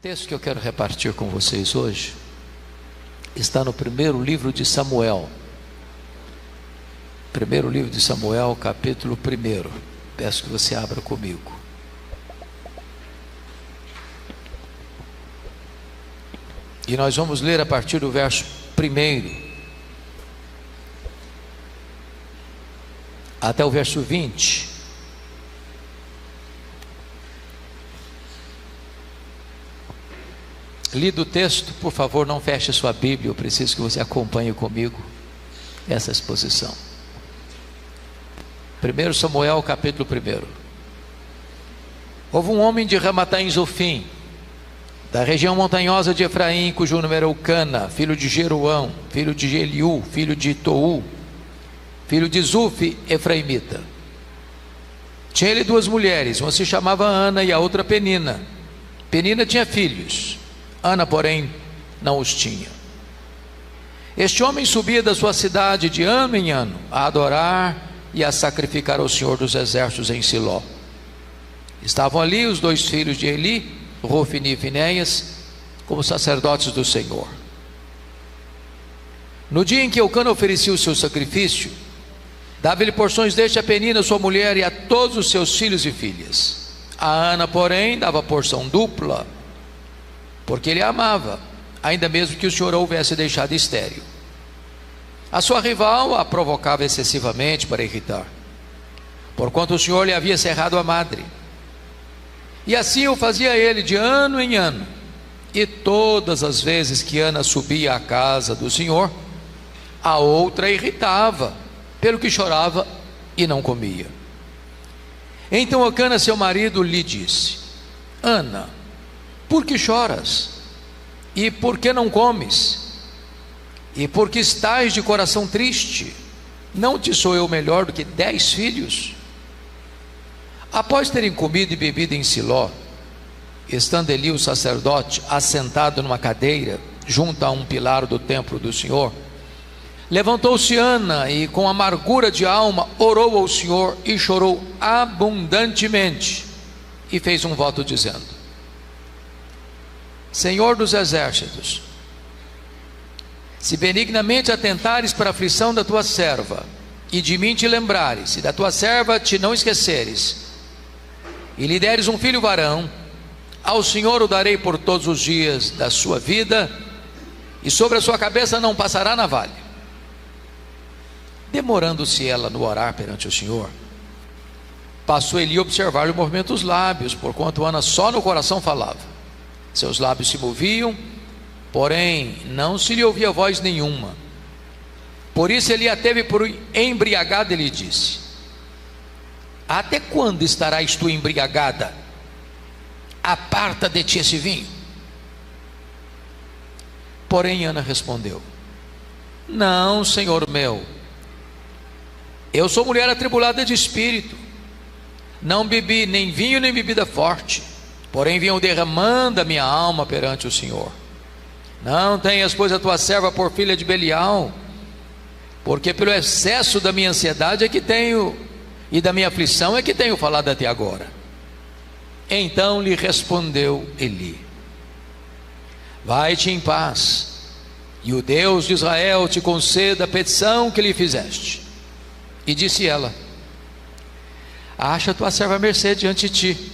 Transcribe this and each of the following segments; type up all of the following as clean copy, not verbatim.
texto que eu quero repartir com vocês hoje está no primeiro livro de Samuel. Primeiro livro de Samuel, capítulo 1. Peço que você abra comigo. E nós vamos ler a partir do verso 1 até o verso 20. Lido o texto, por favor, não feche sua Bíblia, eu preciso que você acompanhe comigo essa exposição. 1 Samuel, capítulo 1. Houve um homem de Ramataim Zofim, da região montanhosa de Efraim, cujo nome era Eucana, filho de Jeroão, filho de Eliú, filho de Tou, filho de Zufi, efraimita. Tinha ele duas mulheres, uma se chamava Ana e a outra Penina. Penina tinha filhos, Ana, porém, não os tinha. Este homem subia da sua cidade de ano em ano a adorar e a sacrificar ao Senhor dos Exércitos em Siló. Estavam ali os dois filhos de Eli, Rofni e Finéias, como sacerdotes do Senhor. No dia em que Eucana oferecia o seu sacrifício, dava-lhe porções deste a Penina, sua mulher, e a todos os seus filhos e filhas. A Ana, porém, dava porção dupla, porque ele a amava, ainda mesmo que o Senhor a houvesse deixado estéril. A sua rival a provocava excessivamente para irritar, porquanto o Senhor lhe havia cerrado a madre. E assim o fazia ele de ano em ano. E todas as vezes que Ana subia à casa do Senhor, a outra irritava, pelo que chorava e não comia. Então Eucana, seu marido, lhe disse: Ana, por que choras? E por que não comes? E por que estás de coração triste? Não te sou eu melhor do que 10 filhos? Após terem comido e bebido em Siló, estando Eli o sacerdote assentado numa cadeira junto a um pilar do templo do Senhor, levantou-se Ana e com amargura de alma orou ao Senhor e chorou abundantemente e fez um voto dizendo: Senhor dos Exércitos, se benignamente atentares para a aflição da tua serva, e de mim te lembrares, e da tua serva te não esqueceres, e lhe deres um filho varão, ao Senhor o darei por todos os dias da sua vida, e sobre a sua cabeça não passará navalha. Demorando-se ela no orar perante o Senhor, passou Eli a observar-lhe o movimento dos lábios, porquanto Ana só no coração falava. Seus lábios se moviam, porém não se lhe ouvia voz nenhuma. Por isso ele a teve por embriagada e lhe disse: Até quando estarás tu embriagada? Aparta de ti esse vinho. Porém Ana respondeu: Não, Senhor meu, eu sou mulher atribulada de espírito, não bebi nem vinho nem bebida forte, porém vinham derramando a minha alma perante o Senhor. Não tenhas, pois, a tua serva por filha de Belial, porque pelo excesso da minha ansiedade é que tenho, e da minha aflição é que tenho falado até agora. Então lhe respondeu Eli: Vai-te em paz, e o Deus de Israel te conceda a petição que lhe fizeste. E disse ela: Acha tua serva mercê diante de ti.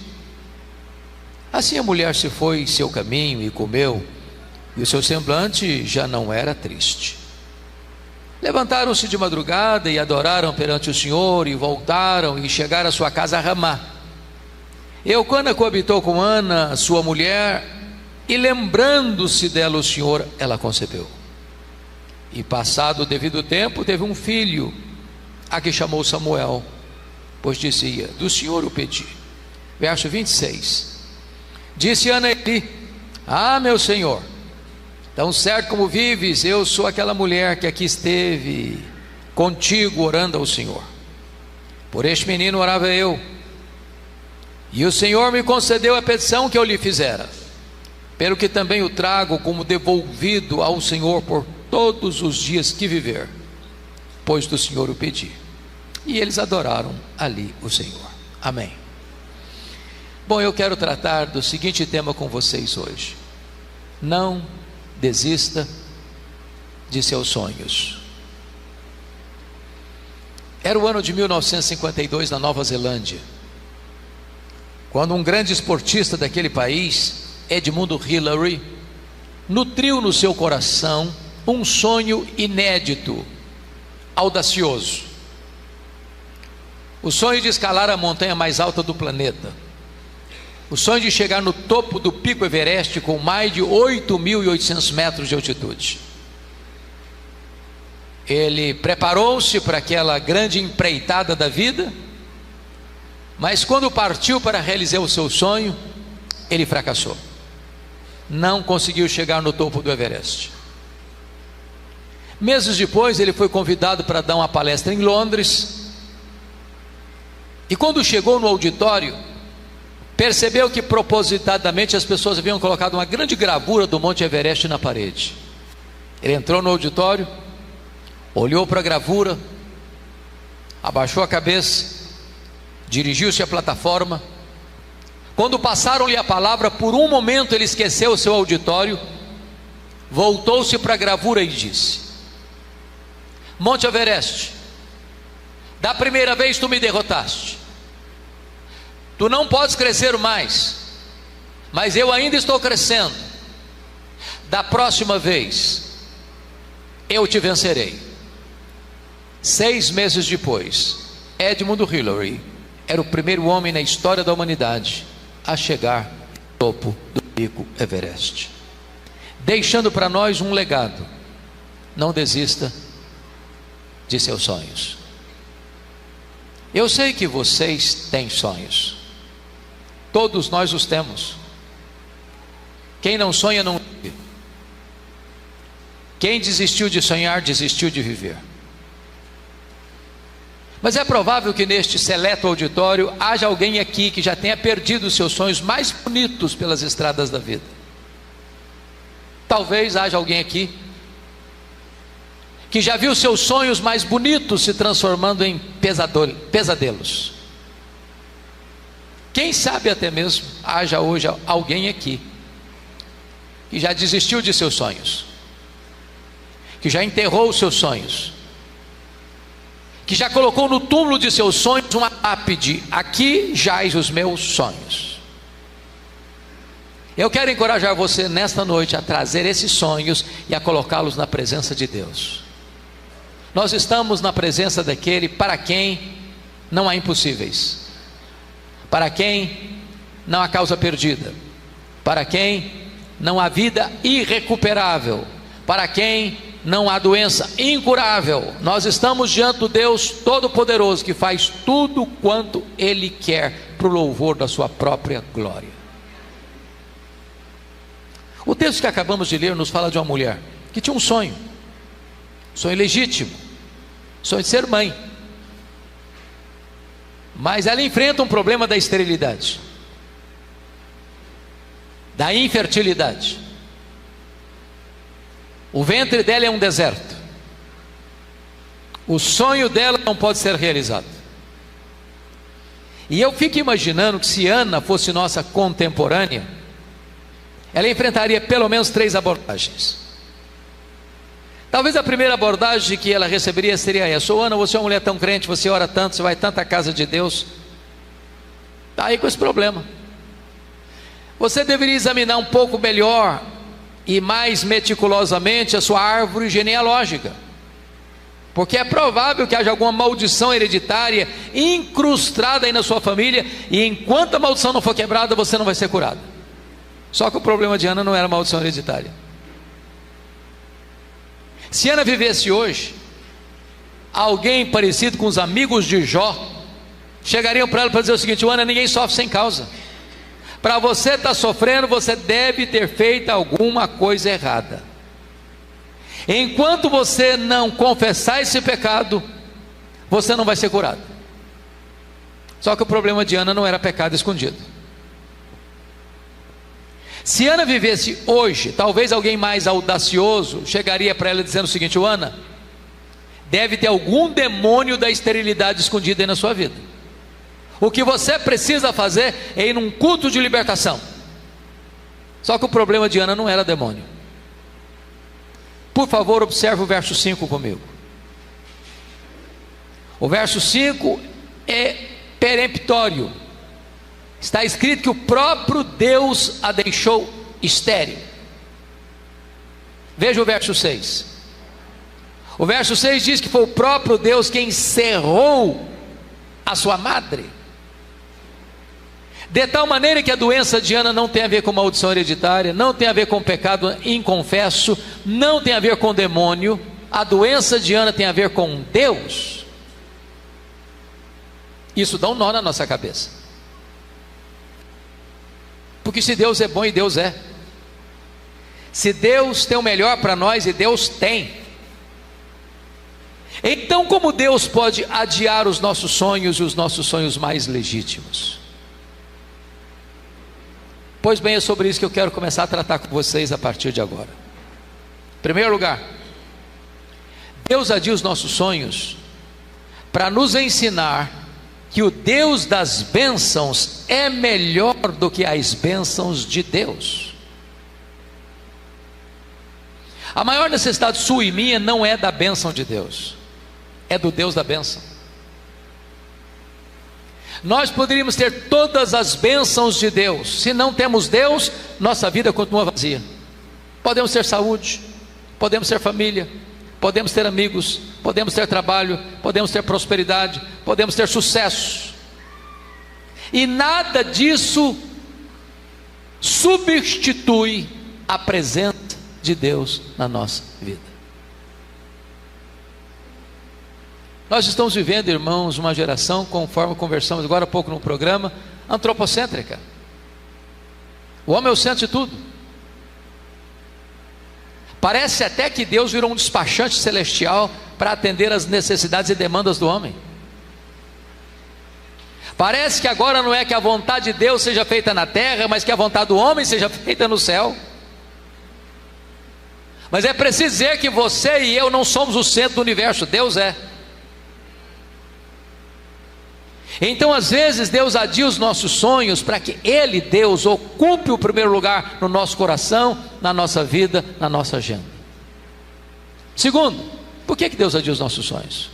Assim a mulher se foi em seu caminho e comeu, e o seu semblante já não era triste. Levantaram-se de madrugada e adoraram perante o Senhor, e voltaram e chegaram à sua casa a Ramá. Eucana coabitou com Ana, sua mulher, e lembrando-se dela o Senhor, ela concebeu. E passado o devido tempo, teve um filho, a que chamou Samuel, pois dizia: Do Senhor o pedi. Verso 26. Disse Ana a Eli: Ah, meu Senhor, tão certo como vives, eu sou aquela mulher que aqui esteve contigo orando ao Senhor. Por este menino orava eu, e o Senhor me concedeu a petição que eu lhe fizera, pelo que também o trago como devolvido ao Senhor por todos os dias que viver, pois do Senhor o pedi. E eles adoraram ali o Senhor. Amém. Bom, eu quero tratar do seguinte tema com vocês hoje: não desista de seus sonhos. Era o ano de 1952 na Nova Zelândia, quando um grande esportista daquele país, Edmund Hillary, nutriu no seu coração um sonho inédito, audacioso. O sonho de escalar a montanha mais alta do planeta. O sonho de chegar no topo do Pico Everest com mais de 8.800 metros de altitude. Ele preparou-se para aquela grande empreitada da vida, mas quando partiu para realizar o seu sonho, ele fracassou. Não conseguiu chegar no topo do Everest. Meses depois, ele foi convidado para dar uma palestra em Londres, e quando chegou no auditório, percebeu que propositadamente as pessoas haviam colocado uma grande gravura do Monte Everest na parede. Ele entrou no auditório, olhou para a gravura, abaixou a cabeça, dirigiu-se à plataforma. Quando passaram-lhe a palavra, por um momento ele esqueceu o seu auditório, voltou-se para a gravura e disse: Monte Everest, da primeira vez tu me derrotaste, tu não podes crescer mais, mas eu ainda estou crescendo. Da próxima vez eu te vencerei. 6 meses depois, Edmund Hillary era o primeiro homem na história da humanidade a chegar no topo do Pico Everest, deixando para nós um legado: não desista de seus sonhos. Eu sei que vocês têm sonhos, todos nós os temos. Quem não sonha não vive. Quem desistiu de sonhar, desistiu de viver. Mas é provável que neste seleto auditório haja alguém aqui que já tenha perdido os seus sonhos mais bonitos pelas estradas da vida. Talvez haja alguém aqui que já viu seus sonhos mais bonitos se transformando em pesadelos. Quem sabe até mesmo haja hoje alguém aqui que já desistiu de seus sonhos, que já enterrou os seus sonhos, que já colocou no túmulo de seus sonhos uma lápide: aqui jaz os meus sonhos. Eu quero encorajar você nesta noite a trazer esses sonhos e a colocá-los na presença de Deus. Nós estamos na presença daquele para quem não há impossíveis, para quem não há causa perdida, para quem não há vida irrecuperável, para quem não há doença incurável. Nós estamos diante do Deus Todo-Poderoso, que faz tudo quanto Ele quer para o louvor da sua própria glória. O texto que acabamos de ler nos fala de uma mulher que tinha um sonho legítimo, sonho de ser mãe, mas ela enfrenta um problema da esterilidade, da infertilidade. O ventre dela é um deserto. O sonho dela não pode ser realizado. E eu fico imaginando que se Ana fosse nossa contemporânea, ela enfrentaria pelo menos 3 abordagens. Talvez a primeira abordagem que ela receberia seria essa: Ana, você é uma mulher tão crente, você ora tanto, você vai tanto à casa de Deus, está aí com esse problema. Você deveria examinar um pouco melhor e mais meticulosamente a sua árvore genealógica, porque é provável que haja alguma maldição hereditária incrustada aí na sua família, e enquanto a maldição não for quebrada, você não vai ser curado. Só que o problema de Ana não era maldição hereditária. Se Ana vivesse hoje, alguém parecido com os amigos de Jó chegariam para ela para dizer o seguinte: Ana, ninguém sofre sem causa. Para você estar sofrendo, você deve ter feito alguma coisa errada. Enquanto você não confessar esse pecado, você não vai ser curado. Só que o problema de Ana não era pecado escondido. Se Ana vivesse hoje, talvez alguém mais audacioso chegaria para ela dizendo o seguinte: Ana, deve ter algum demônio da esterilidade escondido aí na sua vida. O que você precisa fazer é ir num culto de libertação. Só que o problema de Ana não era demônio. Por favor, observe o verso 5 comigo. O verso 5 é peremptório. Está escrito que o próprio Deus a deixou estéril. Veja o verso 6. O verso 6 diz que foi o próprio Deus quem cerrou a sua madre. De tal maneira que a doença de Ana não tem a ver com maldição hereditária, não tem a ver com pecado inconfesso, não tem a ver com demônio. A doença de Ana tem a ver com Deus. Isso dá um nó na nossa cabeça. Porque se Deus é bom, e Deus é, se Deus tem o melhor para nós, e Deus tem, então como Deus pode adiar os nossos sonhos e os nossos sonhos mais legítimos? Pois bem, é sobre isso que eu quero começar a tratar com vocês a partir de agora. Em primeiro lugar, Deus adia os nossos sonhos para nos ensinar que o Deus das bênçãos é melhor do que as bênçãos de Deus. A maior necessidade sua e minha não é da bênção de Deus, é do Deus da bênção. Nós poderíamos ter todas as bênçãos de Deus, se não temos Deus, nossa vida continua vazia. Podemos ter saúde, podemos ter família, podemos ter amigos, podemos ter trabalho, podemos ter prosperidade, podemos ter sucesso, e nada disso substitui a presença de Deus na nossa vida. Nós estamos vivendo, irmãos, uma geração, conforme conversamos agora há pouco no programa, antropocêntrica. O homem é o centro de tudo. Parece até que Deus virou um despachante celestial para atender as necessidades e demandas do homem. Parece que agora não é que a vontade de Deus seja feita na terra, mas que a vontade do homem seja feita no céu. Mas é preciso dizer que você e eu não somos o centro do universo, Deus é. Então às vezes Deus adia os nossos sonhos para que Ele, Deus, ocupe o primeiro lugar no nosso coração, na nossa vida, na nossa agenda. Segundo, por que Deus adia os nossos sonhos?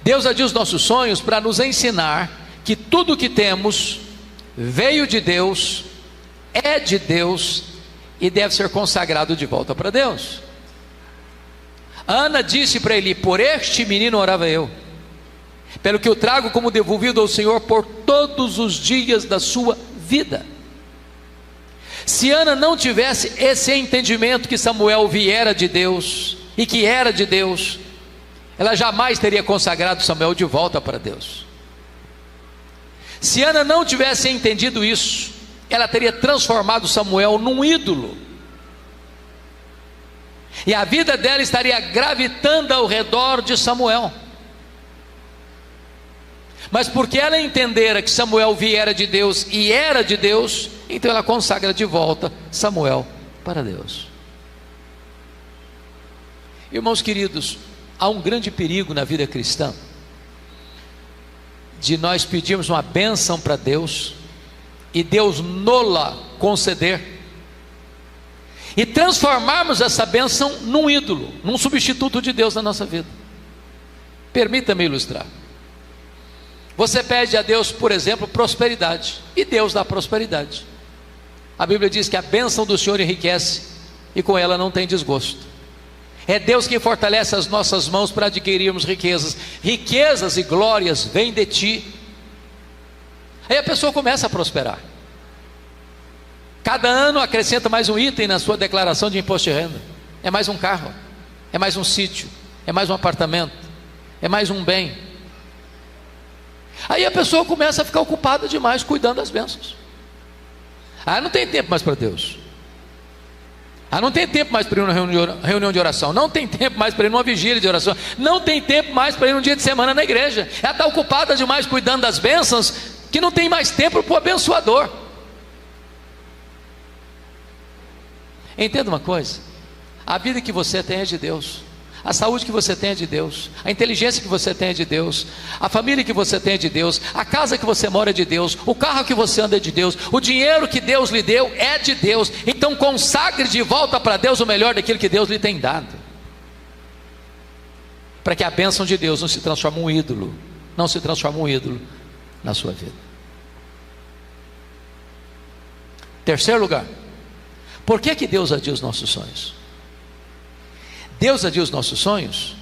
Deus adia os nossos sonhos para nos ensinar que tudo o que temos veio de Deus, é de Deus e deve ser consagrado de volta para Deus. Ana disse para Eli: por este menino orava eu, pelo que eu trago como devolvido ao Senhor por todos os dias da sua vida. Se Ana não tivesse esse entendimento que Samuel viera de Deus e que era de Deus, ela jamais teria consagrado Samuel de volta para Deus. Se Ana não tivesse entendido isso, ela teria transformado Samuel num ídolo, e a vida dela estaria gravitando ao redor de Samuel. Mas porque ela entendera que Samuel viera de Deus e era de Deus, então ela consagra de volta Samuel para Deus. Irmãos queridos, há um grande perigo na vida cristã de nós pedirmos uma bênção para Deus e Deus nola conceder, e transformarmos essa bênção num ídolo, num substituto de Deus na nossa vida. Permita-me ilustrar. Você pede a Deus, por exemplo, prosperidade, e Deus dá prosperidade. A Bíblia diz que a bênção do Senhor enriquece, e com ela não tem desgosto. É Deus quem fortalece as nossas mãos para adquirirmos riquezas. Riquezas e glórias vêm de ti. Aí a pessoa começa a prosperar. Cada ano acrescenta mais um item na sua declaração de imposto de renda. É mais um carro, é mais um sítio, é mais um apartamento, é mais um bem. Aí a pessoa começa a ficar ocupada demais cuidando das bênçãos. Não tem tempo mais para Deus. Não tem tempo mais para ir numa reunião de oração. Não tem tempo mais para ir numa vigília de oração. Não tem tempo mais para ir num dia de semana na igreja. Ela está ocupada demais cuidando das bênçãos, que não tem mais tempo para o abençoador. Entenda uma coisa: a vida que você tem é de Deus. A saúde que você tem é de Deus, a inteligência que você tem é de Deus, a família que você tem é de Deus, a casa que você mora é de Deus, o carro que você anda é de Deus, o dinheiro que Deus lhe deu é de Deus. Então consagre de volta para Deus o melhor daquilo que Deus lhe tem dado, para que a bênção de Deus não se transforme em um ídolo, não se transforme em um ídolo na sua vida. Terceiro lugar, por que Deus adia os nossos sonhos? Deus adia os nossos sonhos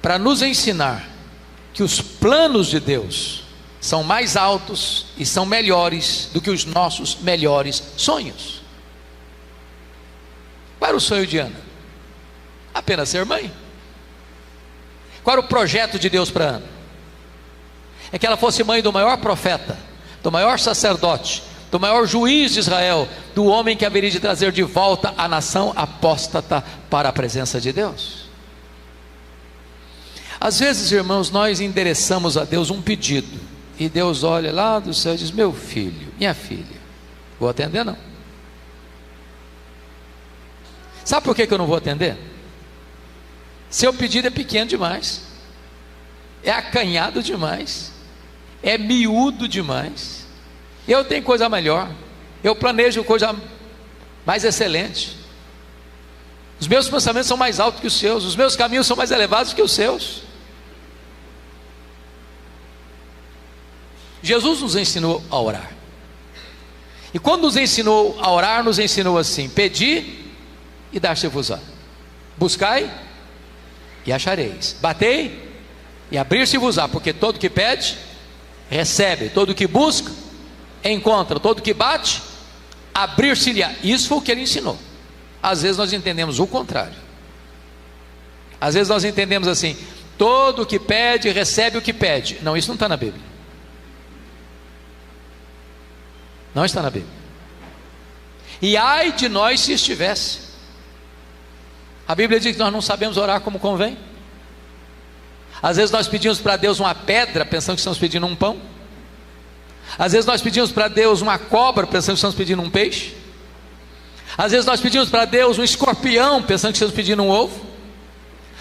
para nos ensinar que os planos de Deus são mais altos e são melhores do que os nossos melhores sonhos. Qual era o sonho de Ana? Apenas ser mãe. Qual era o projeto de Deus para Ana? É que ela fosse mãe do maior profeta, do maior sacerdote, do maior juiz de Israel, do homem que haveria de trazer de volta a nação apóstata para a presença de Deus. Às vezes, irmãos, nós endereçamos a Deus um pedido, e Deus olha lá do céu e diz: meu filho, minha filha, vou atender não. Sabe por que eu não vou atender? Seu pedido é pequeno demais, é acanhado demais, é miúdo demais. Eu tenho coisa melhor, eu planejo coisa mais excelente. Os meus pensamentos são mais altos que os seus, os meus caminhos são mais elevados que os seus. Jesus nos ensinou a orar, e quando nos ensinou a orar, nos ensinou assim: pedi e dar-se-vos-á, buscai e achareis, batei e abrir-se-vos-á, porque todo que pede recebe, todo que busca encontra, todo que bate abrir-se-lhe-á. Isso foi o que ele ensinou. Às vezes nós entendemos o contrário. Às vezes nós entendemos assim: todo que pede recebe o que pede. Não, isso não está na Bíblia. Não está na Bíblia. E ai de nós se estivesse. A Bíblia diz que nós não sabemos orar como convém. Às vezes nós pedimos para Deus uma pedra, pensando que estamos pedindo um pão. Às vezes nós pedimos para Deus uma cobra, pensando que estamos pedindo um peixe. Às vezes nós pedimos para Deus um escorpião, pensando que estamos pedindo um ovo.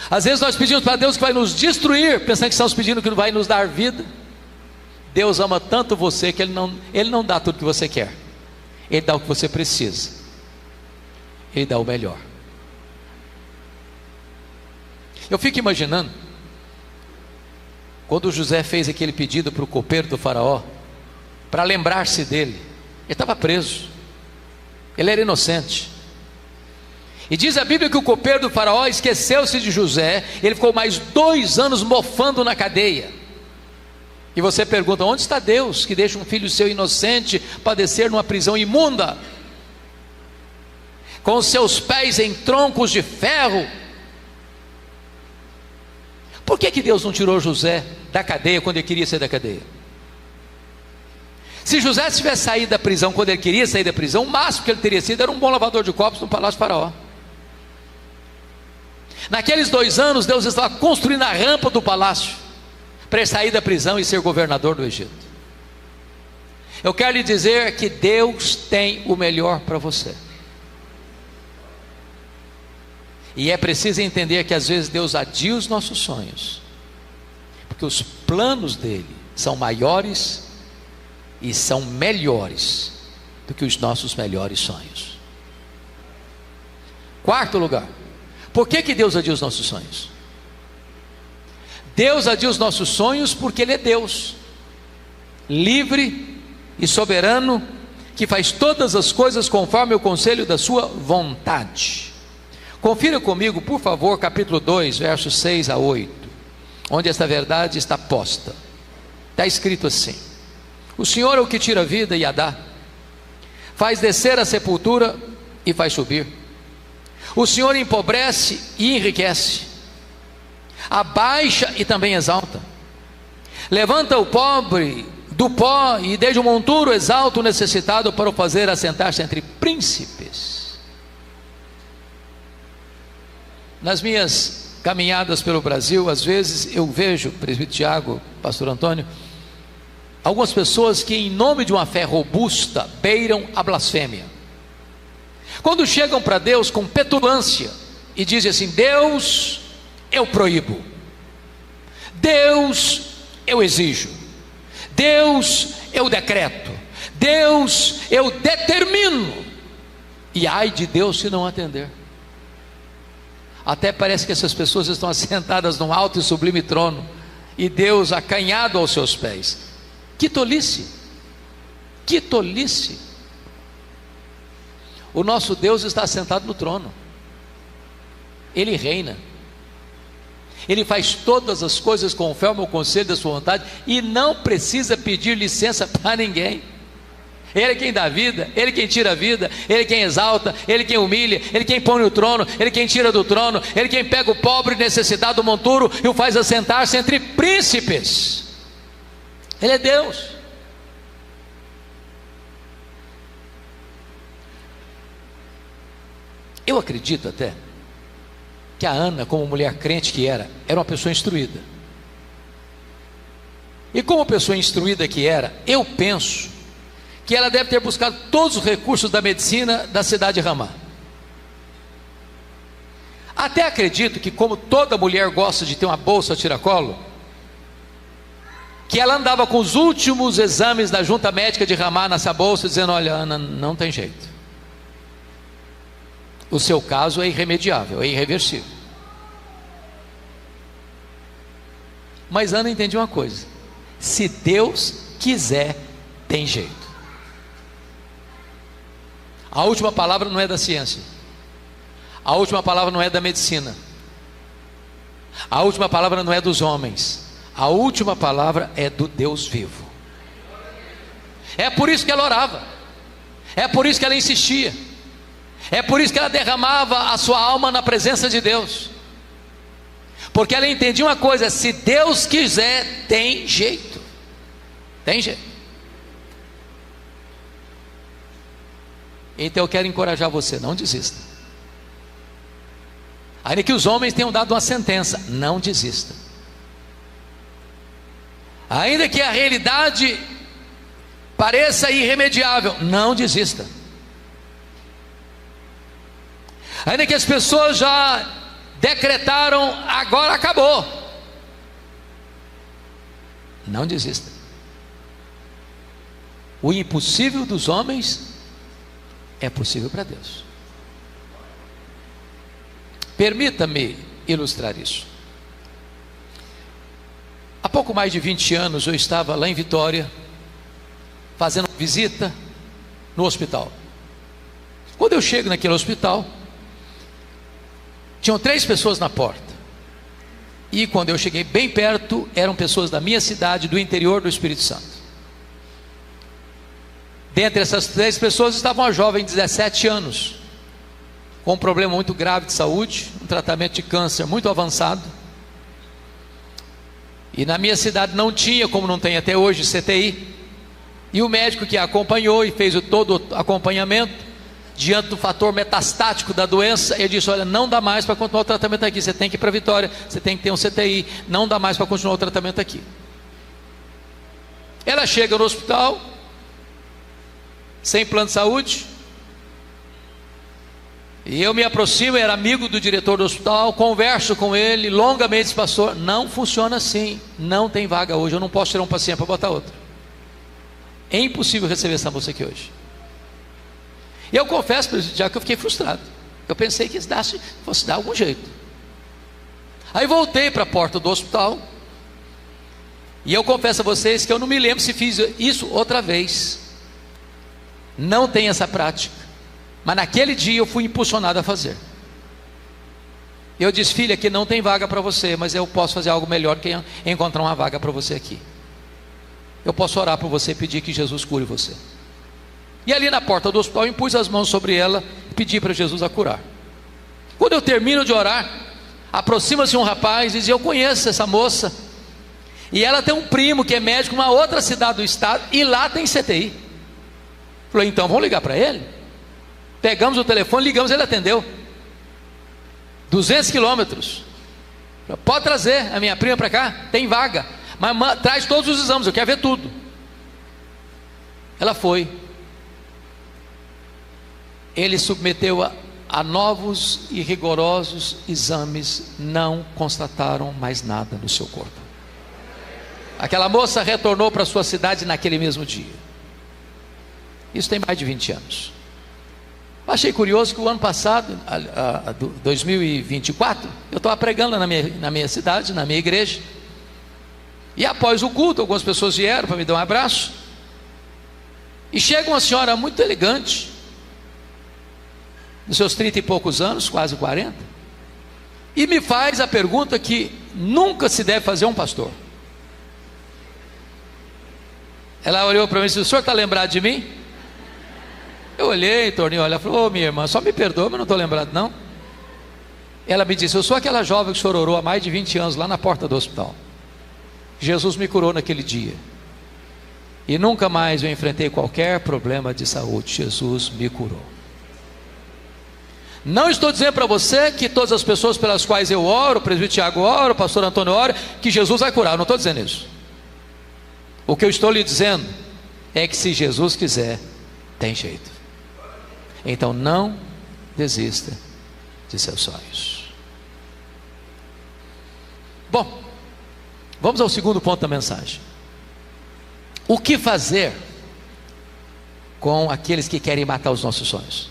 Às vezes nós pedimos para Deus que vai nos destruir, pensando que estamos pedindo que vai nos dar vida. Deus ama tanto você que Ele não dá tudo o que você quer, Ele dá o que você precisa, Ele dá o melhor. Eu fico imaginando quando José fez aquele pedido para o copeiro do faraó, para lembrar-se dele. Ele estava preso, ele era inocente, e diz a Bíblia que o copeiro do faraó esqueceu-se de José. Ele ficou mais 2 anos mofando na cadeia. E você pergunta: onde está Deus que deixa um filho seu inocente padecer numa prisão imunda, com os seus pés em troncos de ferro? Por que Deus não tirou José da cadeia quando ele queria sair da cadeia? Se José tivesse saído da prisão quando ele queria sair da prisão, o máximo que ele teria sido era um bom lavador de copos no palácio do faraó. Naqueles 2 anos, Deus estava construindo a rampa do palácio para ele sair da prisão e ser governador do Egito. Eu quero lhe dizer que Deus tem o melhor para você, e é preciso entender que às vezes Deus adia os nossos sonhos, porque os planos dele são maiores e são melhores do que os nossos melhores sonhos. Quarto lugar, por que Deus adia os nossos sonhos? Deus adia os nossos sonhos porque Ele é Deus, livre e soberano, que faz todas as coisas conforme o conselho da sua vontade. Confira comigo, por favor, capítulo 2, versos 6 a 8, onde esta verdade está posta. Está escrito assim: o Senhor é o que tira a vida e a dá, faz descer a sepultura e faz subir. O Senhor empobrece e enriquece, abaixa e também exalta. Levanta o pobre do pó e desde o monturo exalta o necessitado, para o fazer assentar-se entre príncipes. Nas minhas caminhadas pelo Brasil, às vezes eu vejo, presbítero Tiago, pastor Antônio, algumas pessoas que em nome de uma fé robusta beiram a blasfêmia. Quando chegam para Deus com petulância e dizem assim: Deus, eu proíbo, Deus, eu exijo, Deus, eu decreto, Deus, eu determino, e ai de Deus se não atender. Até parece que essas pessoas estão assentadas num alto e sublime trono, e Deus acanhado aos seus pés. Que tolice, que tolice. O nosso Deus está sentado no trono, Ele reina, Ele faz todas as coisas conforme o conselho da sua vontade, e não precisa pedir licença para ninguém. Ele é quem dá vida, Ele é quem tira a vida, Ele é quem exalta, Ele é quem humilha, Ele é quem põe no trono, Ele é quem tira do trono, Ele é quem pega o pobre necessitado do monturo e o faz assentar-se entre príncipes. Ele é Deus. Eu acredito até que a Ana, como mulher crente que era uma pessoa instruída. E como pessoa instruída que era, eu penso que ela deve ter buscado todos os recursos da medicina da cidade de Ramá. Até acredito que, como toda mulher gosta de ter uma bolsa tiracolo, que ela andava com os últimos exames da junta médica de Ramá nessa bolsa, dizendo: olha, Ana, não tem jeito, o seu caso é irremediável, é irreversível. Mas Ana entendia uma coisa: se Deus quiser, tem jeito. A última palavra não é da ciência, a última palavra não é da medicina, a última palavra não é dos homens, a última palavra é do Deus vivo. É por isso que ela orava, é por isso que ela insistia, é por isso que ela derramava a sua alma na presença de Deus, porque ela entendia uma coisa: se Deus quiser, tem jeito, tem jeito. Então eu quero encorajar você: não desista. Ainda que os homens tenham dado uma sentença, não desista. Ainda que a realidade pareça irremediável, não desista. Ainda que as pessoas já decretaram: agora acabou, não desista. O impossível dos homens é possível para Deus. Permita-me ilustrar isso. Há pouco mais de 20 anos eu estava lá em Vitória, fazendo visita no hospital. Quando eu chego naquele hospital, tinham 3 pessoas na porta, e quando eu cheguei bem perto, eram pessoas da minha cidade, do interior do Espírito Santo. Dentre essas 3 pessoas estava uma jovem de 17 anos, com um problema muito grave de saúde, um tratamento de câncer muito avançado. E na minha cidade não tinha, como não tem até hoje, CTI. E o médico que a acompanhou e fez todo o acompanhamento, diante do fator metastático da doença, ele disse: olha, não dá mais para continuar o tratamento aqui, você tem que ir para Vitória, você tem que ter um CTI, não dá mais para continuar o tratamento aqui. Ela chega no hospital, sem plano de saúde, e eu me aproximo, era amigo do diretor do hospital, converso com ele longamente, disse: pastor, não funciona assim, não tem vaga hoje, eu não posso tirar um paciente para botar outro, é impossível receber essa moça aqui hoje. E eu confesso, já que eu fiquei frustrado, eu pensei que fosse dar algum jeito. Aí voltei para a porta do hospital, e eu confesso a vocês que eu não me lembro se fiz isso outra vez, não tem essa prática, mas naquele dia eu fui impulsionado a fazer. Eu disse: filha, aqui não tem vaga para você, mas eu posso fazer algo melhor que encontrar uma vaga para você aqui. Eu posso orar por você e pedir que Jesus cure você. E ali na porta do hospital, eu impus as mãos sobre ela e pedi para Jesus a curar. Quando eu termino de orar, aproxima-se um rapaz e diz: eu conheço essa moça, e ela tem um primo que é médico em uma outra cidade do estado, e lá tem CTI. Falei: então vamos ligar para ele. Pegamos o telefone, ligamos, ele atendeu. 200 quilômetros. Pode trazer a minha prima para cá, tem vaga, mas traz todos os exames, eu quero ver tudo. Ela foi. Ele submeteu-a a novos e rigorosos exames, não constataram mais nada no seu corpo. Aquela moça retornou para sua cidade naquele mesmo dia. Isso tem mais de 20 anos. Achei curioso que o ano passado, 2024, eu estava pregando na minha cidade, na minha igreja. E após o culto, algumas pessoas vieram para me dar um abraço. E chega uma senhora muito elegante, nos seus 30 e poucos anos, quase 40, e me faz a pergunta que nunca se deve fazer a um pastor. Ela olhou para mim e disse: o senhor está lembrado de mim? Eu olhei, tornei, ela falou: ô minha irmã, só me perdoa, mas não estou lembrado não. Ela me disse: eu sou aquela jovem que o senhor orou há mais de 20 anos lá na porta do hospital. Jesus me curou naquele dia, e nunca mais eu enfrentei qualquer problema de saúde. Jesus me curou. Não estou dizendo para você que todas as pessoas pelas quais eu oro, o presbítero Tiago ora, o pastor Antônio ora, que Jesus vai curar. Eu não estou dizendo isso. O que eu estou lhe dizendo é que se Jesus quiser, tem jeito. Então não desista de seus sonhos. Bom, vamos ao segundo ponto da mensagem. O que fazer com aqueles que querem matar os nossos sonhos?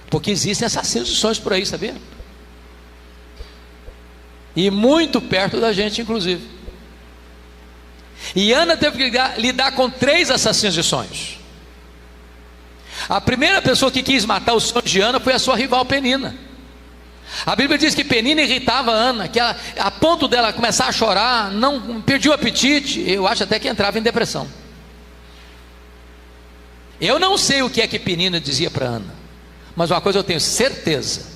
Porque existem assassinos de sonhos por aí, sabia? E muito perto da gente, inclusive. E Ana teve que lidar com 3 assassinos de sonhos. A primeira pessoa que quis matar os sonhos de Ana foi a sua rival Penina. A Bíblia diz que Penina irritava Ana, que ela, a ponto dela começar a chorar, não perdia o apetite, eu acho até que entrava em depressão. Eu não sei o que é que Penina dizia para Ana, mas uma coisa eu tenho certeza: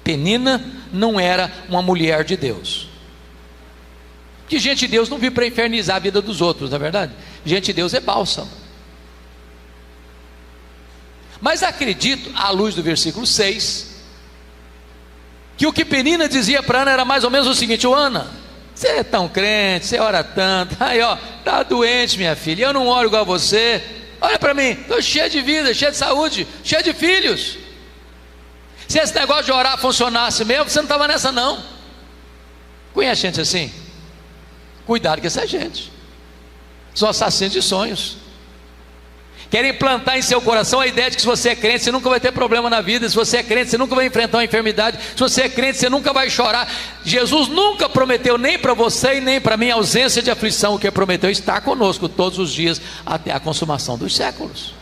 Penina não era uma mulher de Deus. Que gente de Deus não vive para infernizar a vida dos outros, não é verdade? Gente de Deus é bálsamo. Mas acredito, à luz do versículo 6, que o que Penina dizia para Ana era mais ou menos o seguinte: ô Ana, você é tão crente, você ora tanto, aí ó, está doente minha filha, eu não oro igual a você, olha para mim, estou cheio de vida, cheio de saúde, cheio de filhos. Se esse negócio de orar funcionasse mesmo, você não estava nessa não. Conhece gente assim? Cuidado com essa gente, são assassinos de sonhos. Querem plantar em seu coração a ideia de que se você é crente, você nunca vai ter problema na vida. Se você é crente, você nunca vai enfrentar uma enfermidade. Se você é crente, você nunca vai chorar. Jesus nunca prometeu nem para você e nem para mim ausência de aflição. O que prometeu é estar conosco todos os dias até a consumação dos séculos.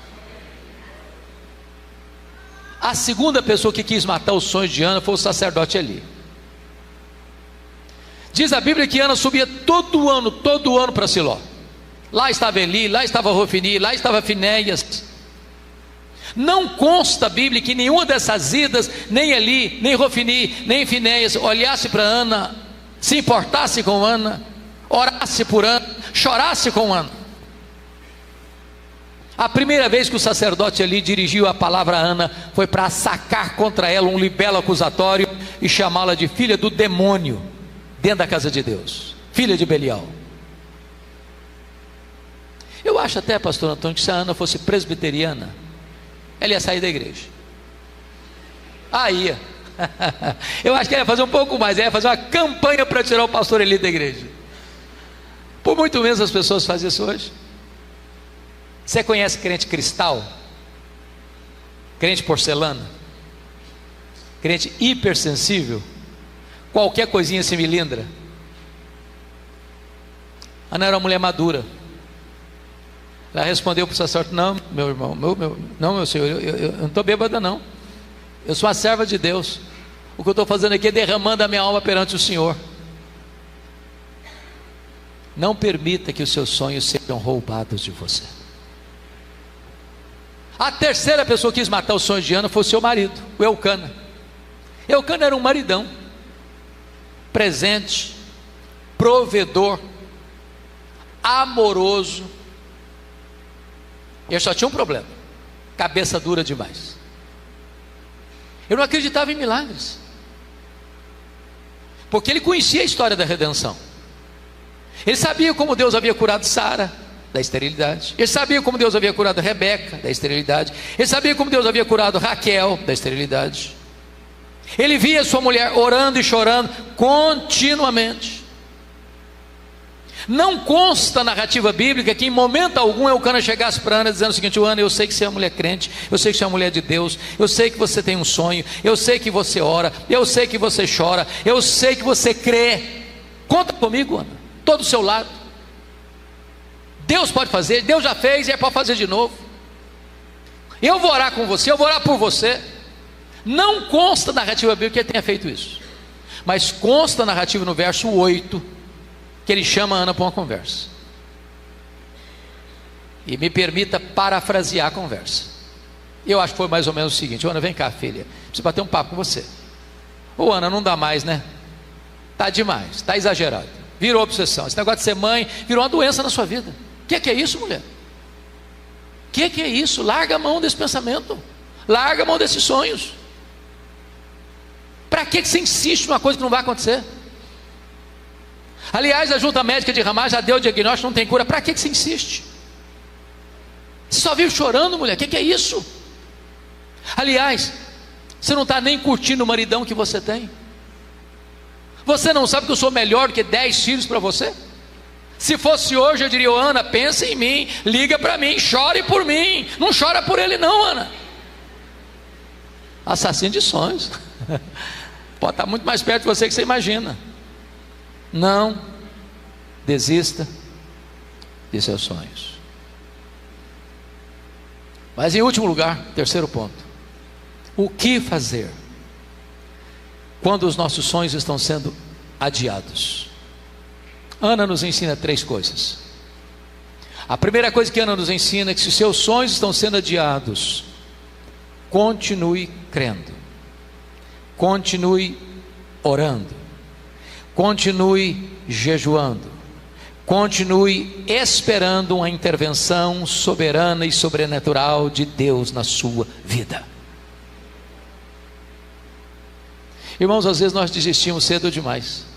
A segunda pessoa que quis matar os sonhos de Ana foi o sacerdote Eli. Diz a Bíblia que Ana subia todo ano para Siló. Lá estava Eli, lá estava Rofini, lá estava Finéias. Não consta a Bíblia que nenhuma dessas idas, nem Eli, nem Rofini, nem Finéias, olhasse para Ana, se importasse com Ana, orasse por Ana, chorasse com Ana. A primeira vez que o sacerdote Eli dirigiu a palavra a Ana foi para sacar contra ela um libelo acusatório e chamá-la de filha do demônio dentro da casa de Deus, filha de Belial. Eu acho até, pastor Antônio, que se a Ana fosse presbiteriana, ela ia sair da igreja. Ia. Eu acho que ela ia fazer um pouco mais, ela ia fazer uma campanha para tirar o pastor Eli da igreja. Por muito menos as pessoas fazem isso hoje. Você conhece crente cristal? Crente porcelana? Crente hipersensível? Qualquer coisinha se milindra. Ana era uma mulher madura. Ela respondeu para o sacerdote: não, meu irmão, não, meu senhor, eu não estou bêbada não. Eu sou uma serva de Deus. O que eu estou fazendo aqui é derramando a minha alma perante o Senhor. Não permita que os seus sonhos sejam roubados de você. A terceira pessoa que quis matar os sonhos de Ana foi o seu marido, o Eucana. Eucana era um maridão, presente, provedor, amoroso. Eu só tinha um problema: cabeça dura demais. Eu não acreditava em milagres, porque ele conhecia a história da redenção. Ele sabia como Deus havia curado Sara, da esterilidade. Ele sabia como Deus havia curado Rebeca, da esterilidade. Ele sabia como Deus havia curado Raquel, da esterilidade. Ele via sua mulher orando e chorando continuamente. Não consta na narrativa bíblica que em momento algum Eucana chegasse para Ana dizendo o seguinte: Ana, eu sei que você é uma mulher crente, eu sei que você é uma mulher de Deus, eu sei que você tem um sonho, eu sei que você ora, eu sei que você chora, eu sei que você crê. Conta comigo, Ana, estou do seu lado. Deus pode fazer, Deus já fez e pode fazer de novo. Eu vou orar com você, eu vou orar por você. Não consta na narrativa bíblica que ele tenha feito isso, mas consta na narrativa no verso 8 que ele chama a Ana para uma conversa. E me permita parafrasear a conversa. Eu acho que foi mais ou menos o seguinte: Ana, vem cá, filha, preciso bater um papo com você. Ô Ana, não dá mais, né? Tá demais, está exagerado, virou obsessão. Esse negócio de ser mãe virou uma doença na sua vida. O que é isso, mulher? O que é isso? Larga a mão desse pensamento, larga a mão desses sonhos. Para que você insiste numa coisa que não vai acontecer? Aliás, a junta médica de Ramá já deu o diagnóstico, não tem cura. Para que você insiste? Você só vive chorando, mulher. O que é isso? Aliás, você não está nem curtindo o maridão que você tem. Você não sabe que eu sou melhor do que 10 filhos para você? Se fosse hoje eu diria: Ana, pensa em mim, liga para mim, chore por mim. Não chora por ele não, Ana. Assassino de sonhos. Pode estar muito mais perto de você que você imagina. Não desista de seus sonhos. Mas em último lugar, terceiro ponto: o que fazer quando os nossos sonhos estão sendo adiados? Ana nos ensina 3 coisas. A primeira coisa que Ana nos ensina é que se seus sonhos estão sendo adiados, continue crendo, continue orando, continue jejuando, continue esperando uma intervenção soberana e sobrenatural de Deus na sua vida. Irmãos, às vezes nós desistimos cedo demais.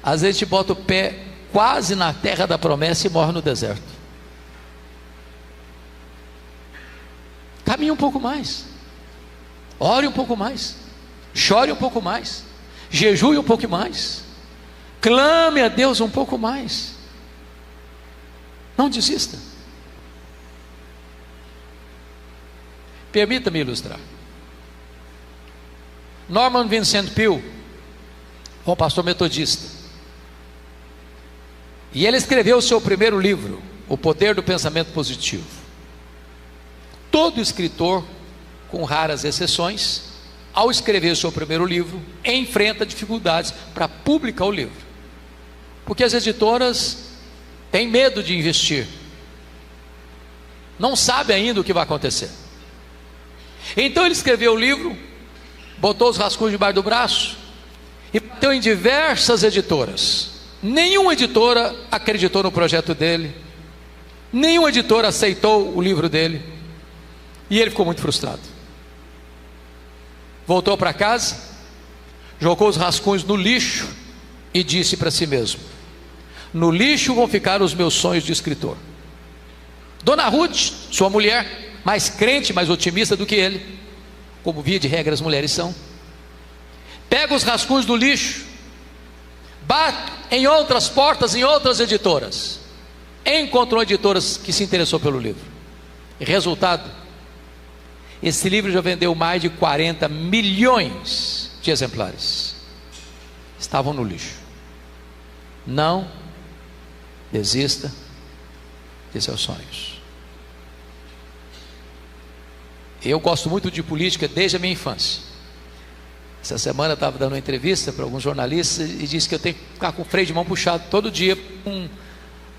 Às vezes a gente bota o pé quase na terra da promessa e morre no deserto. Caminhe um pouco mais, ore um pouco mais, chore um pouco mais, jejue um pouco mais, clame a Deus um pouco mais. Não desista. Permita-me ilustrar. Norman Vincent Peale foi um pastor metodista, e ele escreveu o seu primeiro livro, O Poder do Pensamento Positivo. Todo escritor, com raras exceções, ao escrever o seu primeiro livro, enfrenta dificuldades para publicar o livro, porque as editoras têm medo de investir, não sabem ainda o que vai acontecer. Então ele escreveu o livro, botou os rascunhos debaixo do braço e bateu em diversas editoras. Nenhuma editora acreditou no projeto dele, nenhuma editora aceitou o livro dele, e ele ficou muito frustrado. Voltou para casa, jogou os rascunhos no lixo e disse para si mesmo: no lixo vão ficar os meus sonhos de escritor. Dona Ruth, sua mulher, mais crente, mais otimista do que ele, como via de regra as mulheres são, pega os rascunhos do lixo, bate em outras portas, em outras editoras, encontrou editoras que se interessou pelo livro. E resultado, esse livro já vendeu mais de 40 milhões de exemplares. Estavam no lixo. Não desista de seus sonhos. Eu gosto muito de política desde a minha infância. Essa semana eu estava dando uma entrevista para alguns jornalistas e disse que eu tenho que ficar com o freio de mão puxado todo dia,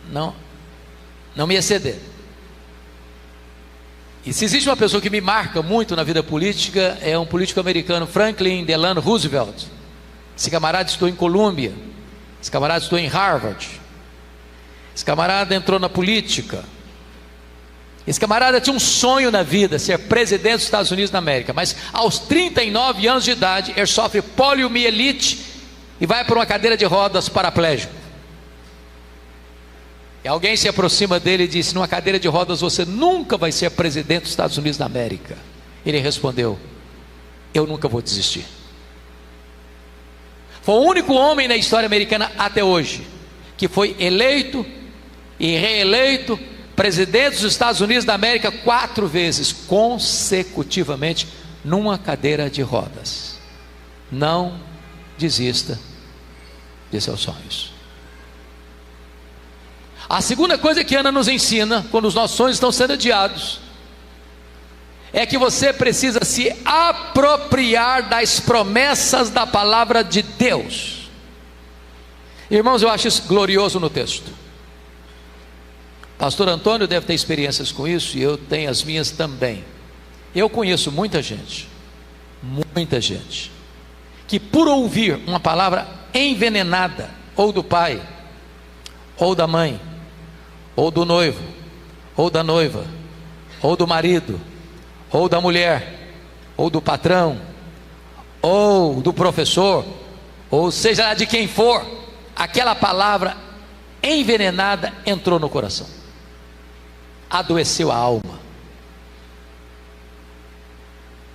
não me exceder. E se existe uma pessoa que me marca muito na vida política, é um político americano, Franklin Delano Roosevelt. Esse camarada estudou em Colômbia, esse camarada estudou em Harvard, esse camarada entrou na política. Esse camarada tinha um sonho na vida, ser presidente dos Estados Unidos da América, mas aos 39 anos de idade, ele sofre poliomielite e vai para uma cadeira de rodas paraplégico. E alguém se aproxima dele e disse: numa cadeira de rodas você nunca vai ser presidente dos Estados Unidos da América. Ele respondeu: eu nunca vou desistir. Foi o único homem na história americana até hoje que foi eleito e reeleito presidente dos Estados Unidos da América 4 vezes consecutivamente numa cadeira de rodas. Não desista de seus sonhos. A segunda coisa que Ana nos ensina quando os nossos sonhos estão sendo adiados é que você precisa se apropriar das promessas da palavra de Deus. Irmãos, eu acho isso glorioso no texto. Pastor Antônio deve ter experiências com isso, e eu tenho as minhas também. Eu conheço muita gente, que por ouvir uma palavra envenenada, ou do pai, ou da mãe, ou do noivo, ou da noiva, ou do marido, ou da mulher, ou do patrão, ou do professor, ou seja lá de quem for, aquela palavra envenenada entrou no coração, adoeceu a alma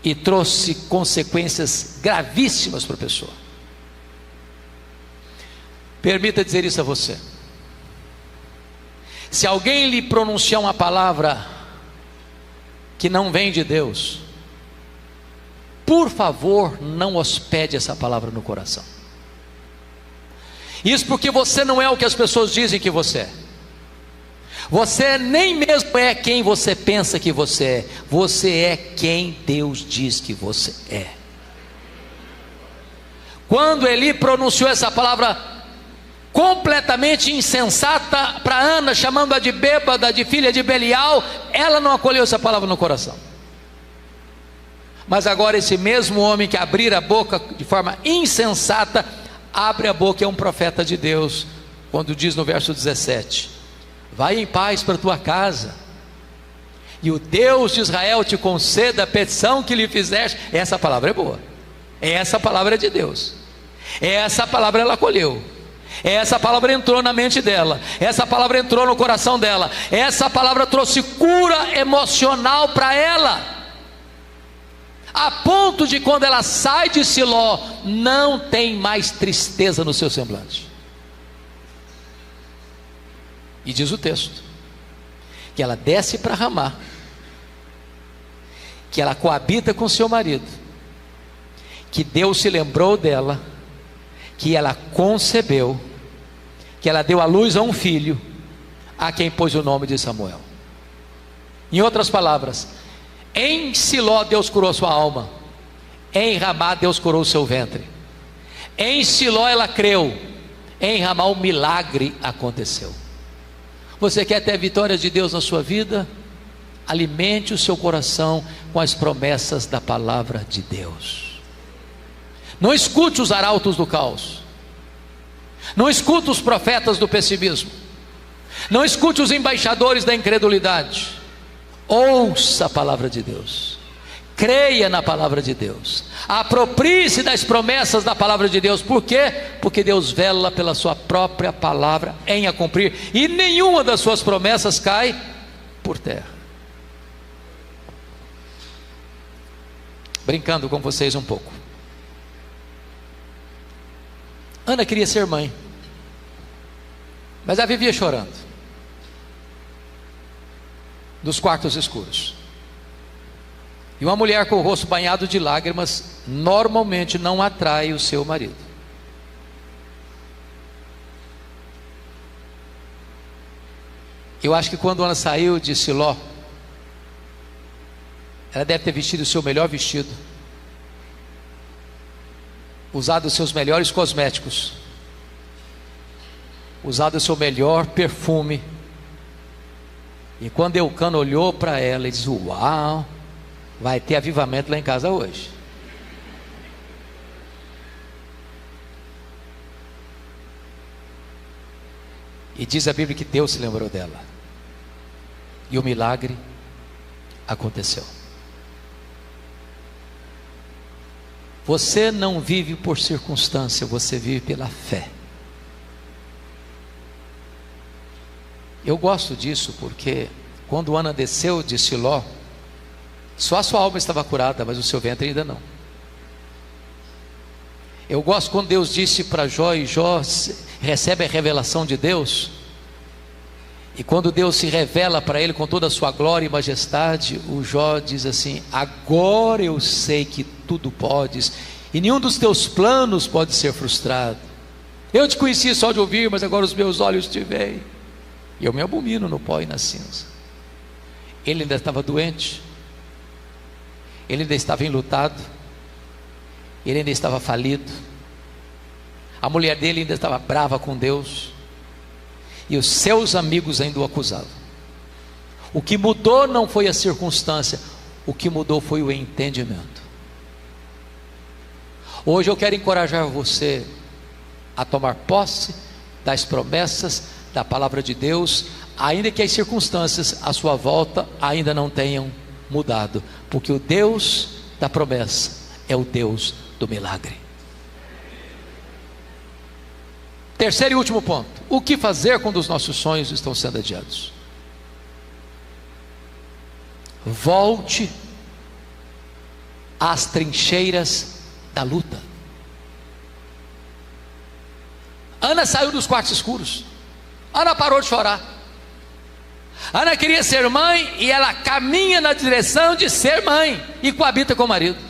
e trouxe consequências gravíssimas para a pessoa. Permita dizer isso a você: se alguém lhe pronunciar uma palavra que não vem de Deus, por favor, não hospede essa palavra no coração. Isso porque você não é o que as pessoas dizem que você é. Você nem mesmo é quem você pensa que você é. Você é quem Deus diz que você é. Quando Eli pronunciou essa palavra completamente insensata para Ana, chamando-a de bêbada, de filha de Belial, ela não acolheu essa palavra no coração. Mas agora esse mesmo homem que abrir a boca de forma insensata, abre a boca, é um profeta de Deus, quando diz no verso 17: vai em paz para a tua casa, e o Deus de Israel te conceda a petição que lhe fizeste. Essa palavra é boa, essa palavra é de Deus, essa palavra ela acolheu, essa palavra entrou na mente dela, essa palavra entrou no coração dela, essa palavra trouxe cura emocional para ela, a ponto de quando ela sai de Siló, não tem mais tristeza no seu semblante. E diz o texto que ela desce para Ramá, que ela coabita com seu marido, que Deus se lembrou dela, que ela concebeu, que ela deu à luz a um filho, a quem pôs o nome de Samuel. Em outras palavras, em Siló Deus curou sua alma, em Ramá Deus curou seu ventre. Em Siló ela creu, em Ramá o milagre aconteceu. Você quer ter a vitória de Deus na sua vida? Alimente o seu coração com as promessas da palavra de Deus. Não escute os arautos do caos, não escute os profetas do pessimismo, não escute os embaixadores da incredulidade. Ouça a palavra de Deus, creia na palavra de Deus, aproprie-se das promessas da palavra de Deus. Por quê? Porque Deus vela pela sua própria palavra em a cumprir, e nenhuma das suas promessas cai por terra. Brincando com vocês um pouco, Ana queria ser mãe, mas ela vivia chorando nos quartos escuros. E uma mulher com o rosto banhado de lágrimas normalmente não atrai o seu marido. Eu acho que quando Ana saiu de Siló, ela deve ter vestido o seu melhor vestido, usado os seus melhores cosméticos, usado o seu melhor perfume. E quando Eucana olhou para ela e disse: uau, vai ter avivamento lá em casa hoje. E diz a Bíblia que Deus se lembrou dela, e o milagre aconteceu. Você não vive por circunstância, você vive pela fé. Eu gosto disso porque quando Ana desceu de Siló, só a sua alma estava curada, mas o seu ventre ainda não. Eu gosto quando Deus disse para Jó, e Jó recebe a revelação de Deus, e quando Deus se revela para ele com toda a sua glória e majestade, o Jó diz assim: agora eu sei que tudo podes, e nenhum dos teus planos pode ser frustrado. Eu te conheci só de ouvir, mas agora os meus olhos te veem, e eu me abomino no pó e na cinza. Ele ainda estava doente, ele ainda estava enlutado, ele ainda estava falido, a mulher dele ainda estava brava com Deus, e os seus amigos ainda o acusavam. O que mudou não foi a circunstância, o que mudou foi o entendimento. Hoje eu quero encorajar você a tomar posse das promessas da palavra de Deus, ainda que as circunstâncias à sua volta ainda não tenham mudado, porque o Deus da promessa é o Deus do milagre. Terceiro e último ponto: o que fazer quando os nossos sonhos estão sendo adiados? Volte às trincheiras da luta. Ana saiu dos quartos escuros, Ana parou de chorar. Ana queria ser mãe, e ela caminha na direção de ser mãe, e coabita com o marido.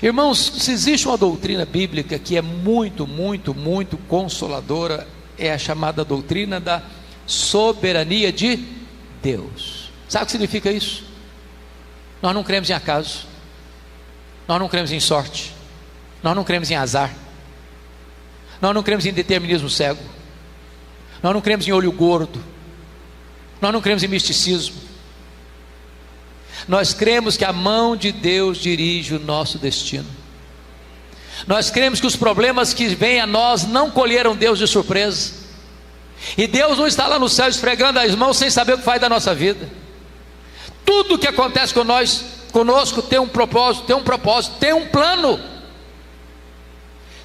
Irmãos, se existe uma doutrina bíblica que é muito, muito, muito consoladora, é a chamada doutrina da soberania de Deus. Sabe o que significa isso? Nós não cremos em acaso, nós não cremos em sorte, nós não cremos em azar, nós não cremos em determinismo cego, nós não cremos em olho gordo, nós não cremos em misticismo. Nós cremos que a mão de Deus dirige o nosso destino. Nós cremos que os problemas que vêm a nós não colheram Deus de surpresa, e Deus não está lá no céu esfregando as mãos sem saber o que faz da nossa vida. Tudo que acontece conosco tem um propósito, tem um plano.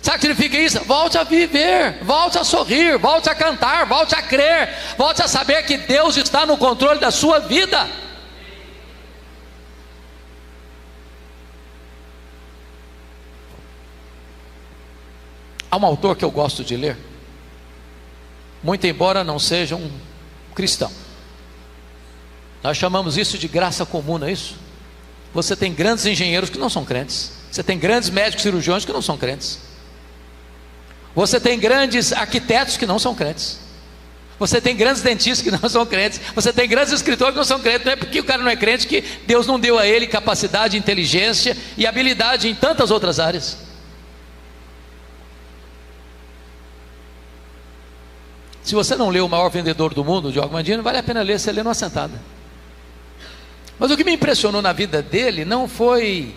Sabe o que significa isso? Volte a viver, volte a sorrir, volte a cantar, volte a crer, volte a saber que Deus está no controle da sua vida. Há um autor que eu gosto de ler, muito embora não seja um cristão. Nós chamamos isso de graça comum, não é isso? Você tem grandes engenheiros que não são crentes, você tem grandes médicos cirurgiões que não são crentes, você tem grandes arquitetos que não são crentes, você tem grandes dentistas que não são crentes, você tem grandes escritores que não são crentes. Não é porque o cara não é crente que Deus não deu a ele capacidade, inteligência e habilidade em tantas outras áreas. Se você não leu O Maior Vendedor do Mundo, de Ogmandino, vale a pena ler, você lê numa sentada. Mas o que me impressionou na vida dele não foi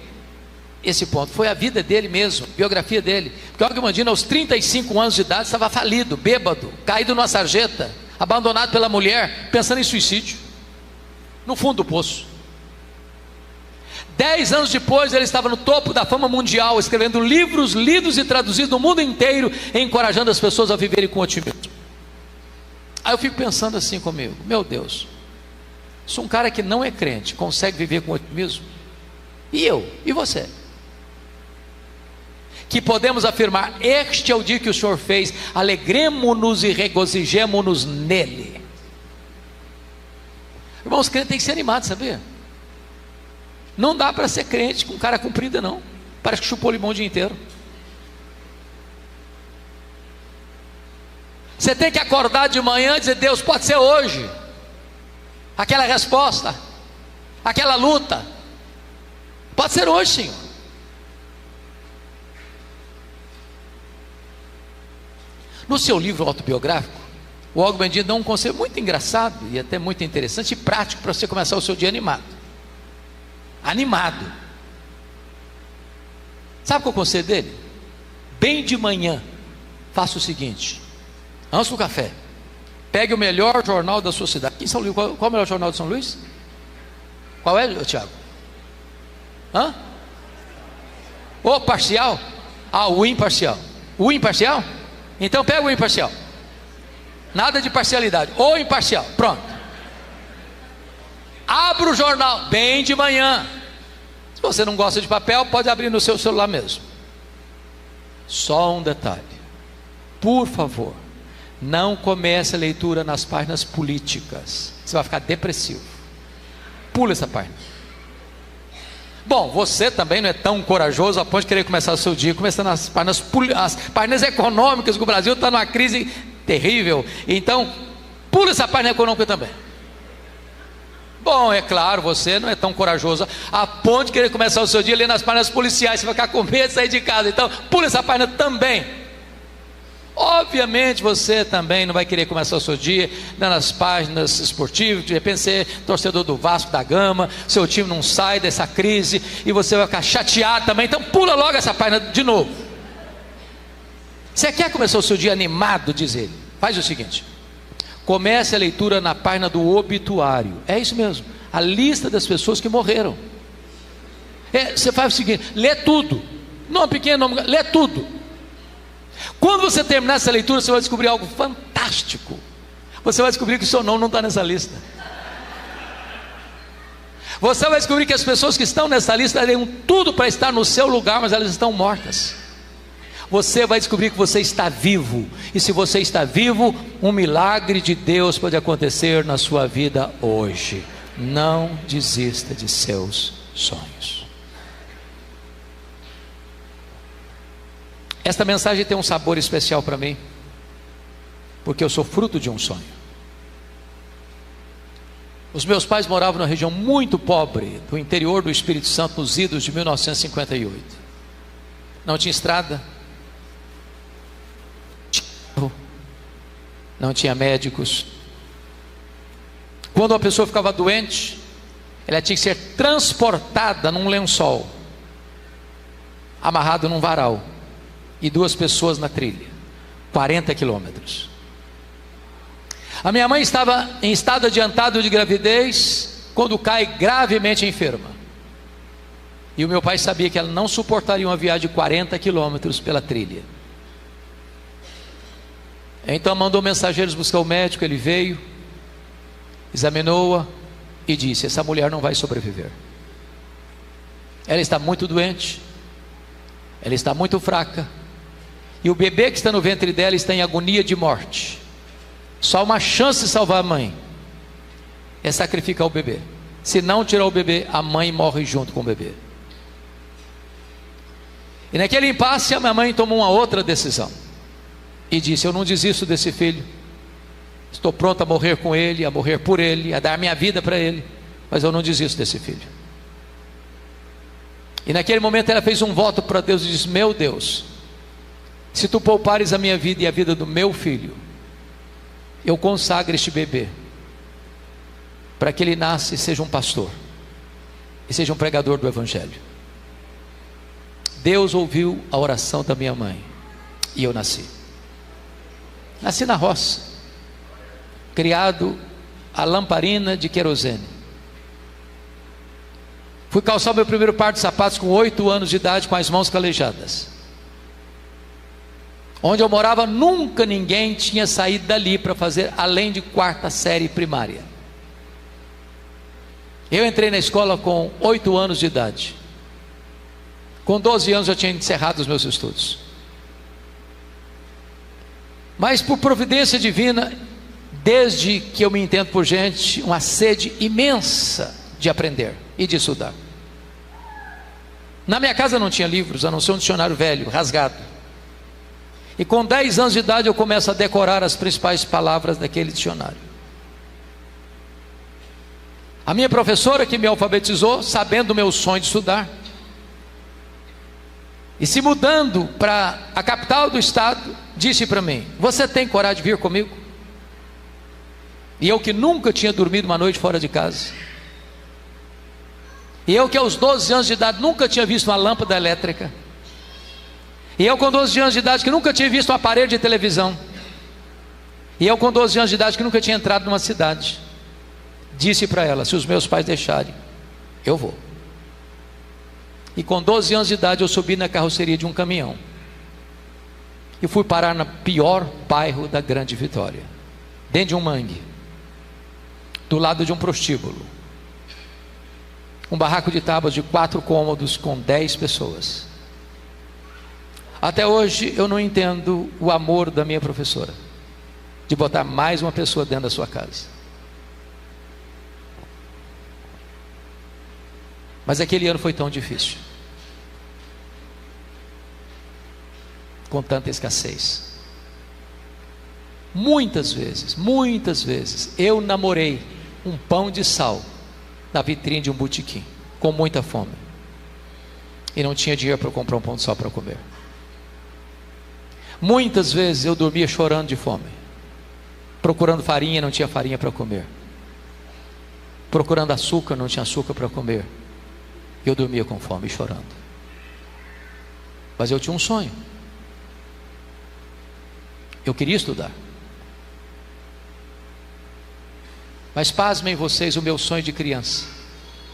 esse ponto, foi a vida dele mesmo, a biografia dele. Porque Ogmandino, aos 35 anos de idade, estava falido, bêbado, caído numa sarjeta, abandonado pela mulher, pensando em suicídio, no fundo do poço. 10 anos depois, ele estava no topo da fama mundial, escrevendo livros lidos e traduzidos no mundo inteiro, encorajando as pessoas a viverem com otimismo. Aí eu fico pensando assim comigo: meu Deus, se um cara que não é crente consegue viver com otimismo, e eu, e você, que podemos afirmar: este é o dia que o Senhor fez, alegremo-nos e regozijemo-nos nele. Irmãos, crente tem que ser animado, sabia? Não dá para ser crente com cara comprida, não. Parece que chupou limão o dia inteiro. Você tem que acordar de manhã e dizer: Deus, pode ser hoje aquela resposta, aquela luta, pode ser hoje, Senhor. No seu livro autobiográfico, o Ogmandino dá um conselho muito engraçado e até muito interessante e prático para você começar o seu dia animado. Sabe qual é o conselho dele? Bem de manhã, faça o seguinte: antes do café, pegue o melhor jornal da sua cidade. Em São Luís, qual é o melhor jornal de São Luís? Qual é, Tiago? O Parcial? O Imparcial. O Imparcial? Então pega o imparcial. Nada de parcialidade, ou imparcial, pronto. Abra o jornal bem de manhã. Se você não gosta de papel, pode abrir no seu celular mesmo. Só um detalhe: por favor, não comece a leitura nas páginas políticas, você vai ficar depressivo. Pula essa página. Bom, você também não é tão corajoso a ponto de querer começar o seu dia começando as páginas econômicas, que o Brasil está numa crise terrível. Então, pula essa página econômica também. Bom, é claro, você não é tão corajoso a ponto de querer começar o seu dia lendo as páginas policiais, você vai ficar com medo de sair de casa. Então, pula essa página também. Obviamente você também não vai querer começar o seu dia nas páginas esportivas. De repente você é torcedor do Vasco da Gama, seu time não sai dessa crise e você vai ficar chateado também. Então pula logo essa página de novo. Você quer começar o seu dia animado, diz ele, faz o seguinte: comece a leitura na página do obituário. É isso mesmo, a lista das pessoas que morreram. Você faz o seguinte: lê tudo, nome pequeno, lê tudo. Quando você terminar essa leitura, você vai descobrir algo fantástico. Você vai descobrir que o seu nome não está nessa lista. Você vai descobrir que as pessoas que estão nessa lista dariam tudo para estar no seu lugar, mas elas estão mortas. Você vai descobrir que você está vivo. E se você está vivo, um milagre de Deus pode acontecer na sua vida hoje. Não desista de seus sonhos. Esta mensagem tem um sabor especial para mim, porque eu sou fruto de um sonho. Os meus pais moravam numa região muito pobre do interior do Espírito Santo nos idos de 1958. Não tinha estrada, não tinha médicos. Quando uma pessoa ficava doente, ela tinha que ser transportada num lençol, amarrado num varal, e 2 pessoas na trilha, 40 quilômetros. A minha mãe estava em estado adiantado de gravidez, quando cai gravemente enferma, e o meu pai sabia que ela não suportaria uma viagem de 40 quilômetros pela trilha. Então mandou mensageiros buscar o médico. Ele veio, examinou-a e disse: essa mulher não vai sobreviver. Ela está muito doente, ela está muito fraca, e o bebê que está no ventre dela está em agonia de morte. Só uma chance de salvar a mãe é sacrificar o bebê. Se não tirar o bebê, a mãe morre junto com o bebê. E naquele impasse, a minha mãe tomou uma outra decisão e disse: eu não desisto desse filho, estou pronto a morrer com ele, a morrer por ele, a dar minha vida para ele, mas eu não desisto desse filho. E naquele momento ela fez um voto para Deus e disse: meu Deus, se tu poupares a minha vida e a vida do meu filho, eu consagro este bebê para que ele nasça e seja um pastor e seja um pregador do Evangelho. Deus ouviu a oração da minha mãe e eu nasci na roça, criado a lamparina de querosene. Fui calçar o meu primeiro par de sapatos com 8 anos de idade, com as mãos calejadas. Onde eu morava, nunca ninguém tinha saído dali para fazer além de 4ª série primária. Eu entrei na escola com 8 anos de idade. Com 12 anos eu tinha encerrado os meus estudos. Mas por providência divina, desde que eu me entendo por gente, uma sede imensa de aprender e de estudar. Na minha casa não tinha livros, a não ser um dicionário velho, rasgado. E com 10 anos de idade eu começo a decorar as principais palavras daquele dicionário. A minha professora, que me alfabetizou, sabendo do meu sonho de estudar, e se mudando para a capital do estado, disse para mim: você tem coragem de vir comigo? E eu, que nunca tinha dormido uma noite fora de casa, e eu, que aos 12 anos de idade nunca tinha visto uma lâmpada elétrica, e eu com 12 anos de idade que nunca tinha visto um aparelho de televisão, e eu com 12 anos de idade que nunca tinha entrado numa cidade, disse para ela: se os meus pais deixarem, eu vou. E com 12 anos de idade eu subi na carroceria de um caminhão, e fui parar no pior bairro da Grande Vitória, dentro de um mangue, do lado de um prostíbulo, um barraco de tábuas de 4 cômodos com 10 pessoas. Até hoje eu não entendo o amor da minha professora, de botar mais uma pessoa dentro da sua casa. Mas aquele ano foi tão difícil, com tanta escassez. Muitas vezes, eu namorei um pão de sal na vitrine de um botequim, com muita fome, e não tinha dinheiro para comprar um pão de sal para comer. Muitas vezes eu dormia chorando de fome, procurando farinha, não tinha farinha para comer, procurando açúcar, não tinha açúcar para comer. Eu dormia com fome e chorando. Mas eu tinha um sonho. Eu queria estudar. Mas pasmem vocês, o meu sonho de criança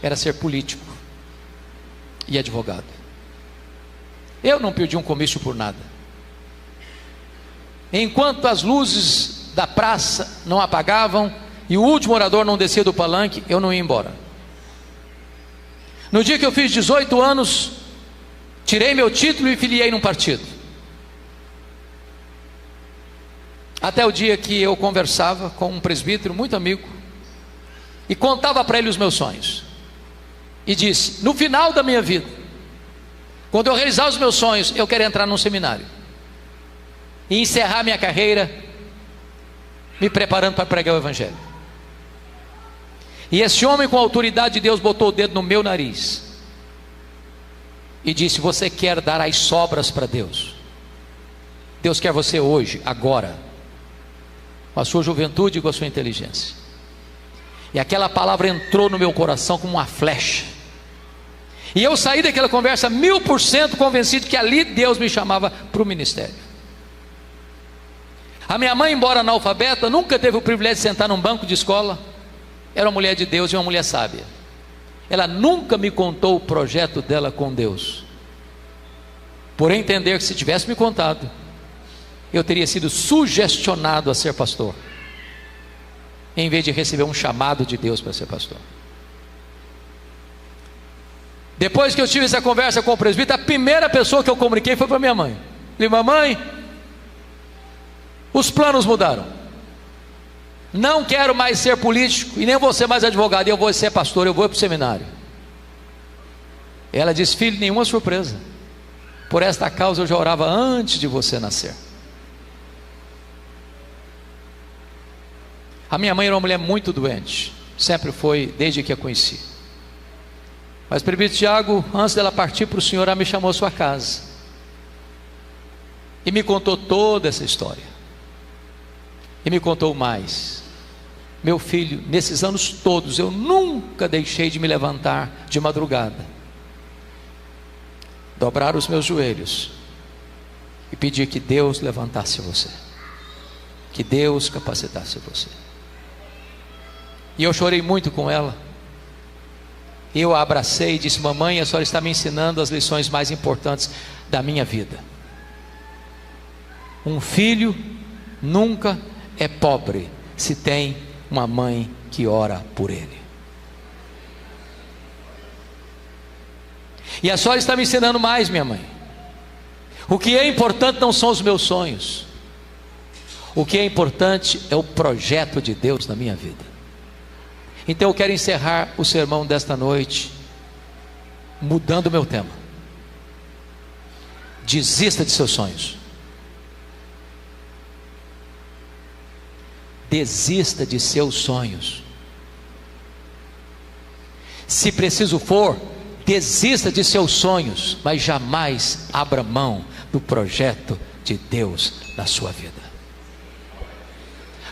era ser político e advogado. Eu não perdi um comício por nada. Enquanto as luzes da praça não apagavam e o último orador não descia do palanque, eu não ia embora. No dia que eu fiz 18 anos, tirei meu título e filiei num partido. Até o dia que eu conversava com um presbítero muito amigo e contava para ele os meus sonhos, e disse: no final da minha vida, quando eu realizar os meus sonhos, eu quero entrar num seminário e encerrar minha carreira me preparando para pregar o evangelho. E esse homem, com a autoridade de Deus, botou o dedo no meu nariz e disse: você quer dar as sobras para Deus? Deus quer você hoje, agora, com a sua juventude e com a sua inteligência. E aquela palavra entrou no meu coração como uma flecha, e eu saí daquela conversa 1000% convencido que ali Deus me chamava para o ministério. A minha mãe, embora analfabeta, nunca teve o privilégio de sentar num banco de escola. Era uma mulher de Deus e uma mulher sábia. Ela nunca me contou o projeto dela com Deus, por entender que se tivesse me contado, eu teria sido sugestionado a ser pastor, em vez de receber um chamado de Deus para ser pastor. Depois que eu tive essa conversa com o presbítero, a primeira pessoa que eu comuniquei foi para minha mãe. Falei: mamãe, os planos mudaram. Não quero mais ser político e nem vou ser mais advogado, eu vou ser pastor, eu vou para o seminário. Ela disse: filho, nenhuma surpresa, por esta causa eu já orava antes de você nascer. A minha mãe era uma mulher muito doente, sempre foi, desde que a conheci. Mas presbítero Tiago, antes dela partir para o Senhor, ela me chamou à sua casa e me contou toda essa história, e me contou mais: meu filho, nesses anos todos eu nunca deixei de me levantar de madrugada, dobrar os meus joelhos e pedir que Deus levantasse você, que Deus capacitasse você. E eu chorei muito com ela. Eu a abracei e disse: mamãe, a senhora está me ensinando as lições mais importantes da minha vida. Um filho nunca é pobre se tem uma mãe que ora por ele. E a senhora está me ensinando mais, minha mãe. O que é importante não são os meus sonhos, o que é importante é o projeto de Deus na minha vida. Então eu quero encerrar o sermão desta noite mudando o meu tema. Desista de seus sonhos. Desista de seus sonhos. Se preciso for, desista de seus sonhos, mas jamais abra mão do projeto de Deus na sua vida.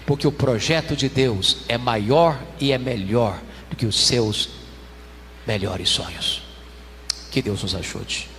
Porque o projeto de Deus é maior e é melhor do que os seus melhores sonhos. Que Deus nos ajude.